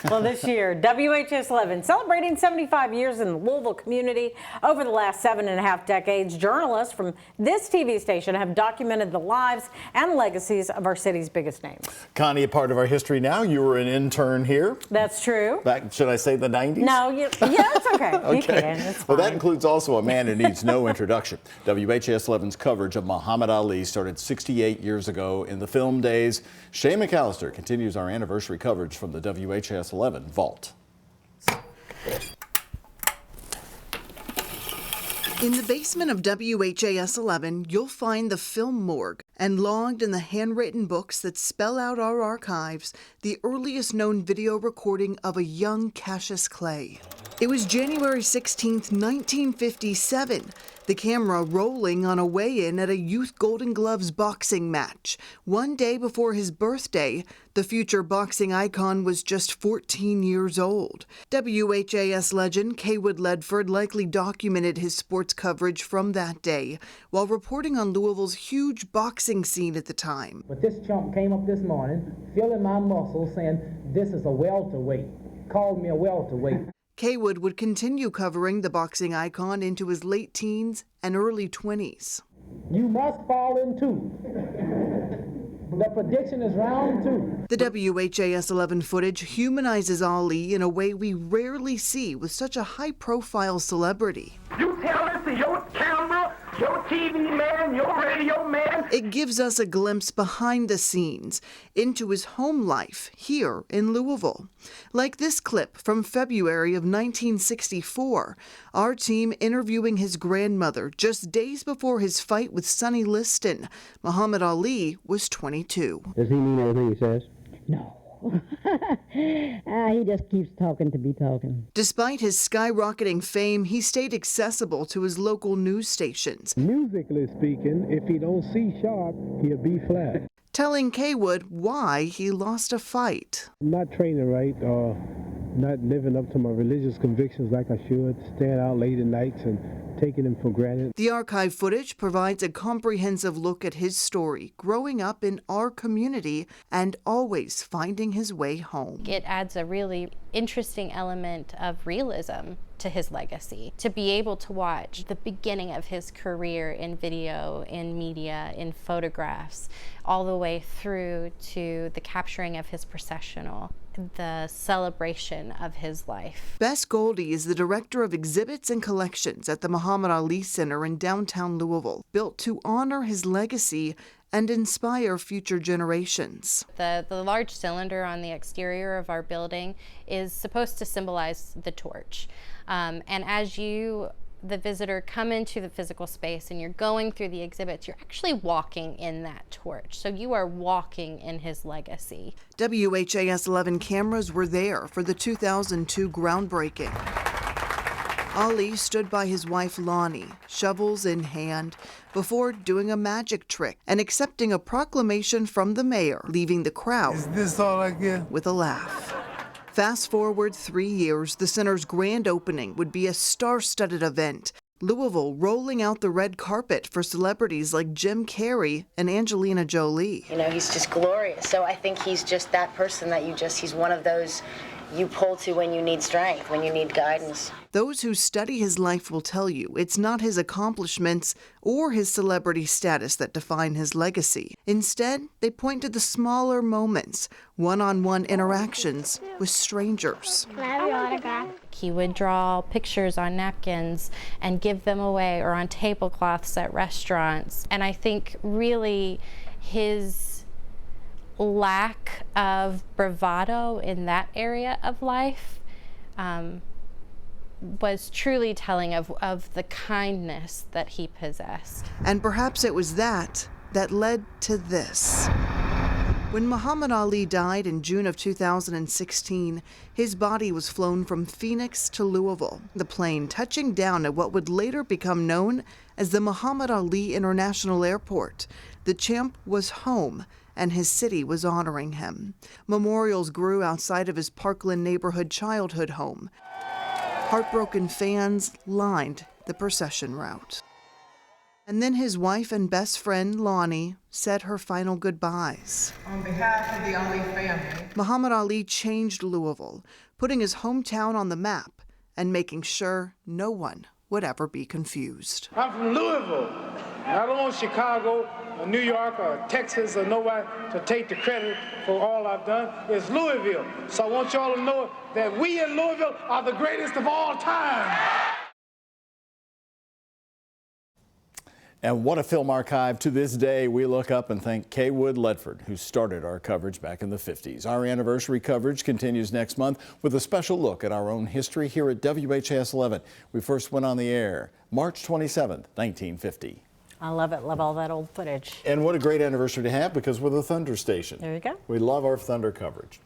Well, this year, WHAS11 celebrating 75 years in the Louisville community. Over the last 7.5 decades, journalists from this TV station have documented the lives and legacies of our city's biggest names. Connie, a part of our history now. You were an intern here. That's true. Back, should I say the 90s? No, yeah, it's okay. Okay. You can. It's well, fine. that includes also a man who needs no introduction. WHAS11's coverage of Muhammad Ali started 68 years ago in the film days. Shay McAllister continues our anniversary coverage from the WHAS11 vault. In the basement of WHAS11, you'll find the film morgue, and logged in the handwritten books that spell out our archives, the earliest known video recording of a young Cassius Clay. It was January 16, 1957, the camera rolling on a weigh-in at a Youth Golden Gloves boxing match. One day before his birthday, the future boxing icon was just 14 years old. WHAS legend Kaywood Ledford likely documented his sports coverage from that day while reporting on Louisville's huge boxing scene at the time. But this chump came up this morning, feeling my muscles, saying, "This is a welterweight." Called me a welterweight. Kaywood would continue covering the boxing icon into his late teens and early 20s. You must fall in two. The prediction is round two. The WHAS11 footage humanizes Ali in a way we rarely see with such a high-profile celebrity. You tell this to your camera, your TV man, your radio man. It gives us a glimpse behind the scenes into his home life here in Louisville. Like this clip from February of 1964, our team interviewing his grandmother just days before his fight with Sonny Liston. Muhammad Ali was 22. Does he mean everything he says? No. He just keeps talking to be talking. Despite his skyrocketing fame, he stayed accessible to his local news stations. Musically speaking, if he don't see sharp, he'll be flat. Telling Kaywood why he lost a fight. Not training right, or not living up to my religious convictions like I should, staying out late at nights and taking them for granted. The archive footage provides a comprehensive look at his story, growing up in our community and always finding his way home. It adds a really interesting element of realism to his legacy. To be able to watch the beginning of his career in video, in media, in photographs, all the way through to the capturing of his processional, the celebration of his life. Bess Goldie is the director of exhibits and collections at the Muhammad Ali Center in downtown Louisville, built to honor his legacy and inspire future generations. The large cylinder on the exterior of our building is supposed to symbolize the torch. And as you, the visitor, come into the physical space and you're going through the exhibits, you're actually walking in that torch. So you are walking in his legacy. WHAS11 cameras were there for the 2002 groundbreaking. Ali stood by his wife Lonnie, shovels in hand, before doing a magic trick and accepting a proclamation from the mayor, leaving the crowd "Is this all I get?" with a laugh. Fast forward 3 years, the center's grand opening would be a star-studded event. Louisville rolling out the red carpet for celebrities like Jim Carrey and Angelina Jolie. You know, he's just glorious. So I think he's just that person that he's one of those you pull to when you need strength, when you need guidance. Those who study his life will tell you it's not his accomplishments or his celebrity status that define his legacy. Instead, they point to the smaller moments, one-on-one interactions with strangers. Can I have your autograph? He would draw pictures on napkins and give them away, or on tablecloths at restaurants. And I think really his lack of bravado in that area of life was truly telling of the kindness that he possessed. And perhaps it was that led to this. When Muhammad Ali died in June of 2016, his body was flown from Phoenix to Louisville, the plane touching down at what would later become known as the Muhammad Ali International Airport. The champ was home, and his city was honoring him. Memorials grew outside of his Parkland neighborhood childhood home. Heartbroken fans lined the procession route. And then his wife and best friend, Lonnie, said her final goodbyes. On behalf of the Ali family, Muhammad Ali changed Louisville, putting his hometown on the map and making sure no one would ever be confused. I'm from Louisville. I don't want Chicago or New York or Texas or nobody to take the credit for all I've done. It's Louisville. So I want y'all to know that we in Louisville are the greatest of all time. And what a film archive. To this day, we look up and thank Kay Wood Ledford, who started our coverage back in the 50s. Our anniversary coverage continues next month with a special look at our own history here at WHAS 11. We first went on the air March 27th, 1950. I love it. Love all that old footage. And what a great anniversary to have, because we're the Thunder station. There you go. We love our Thunder coverage.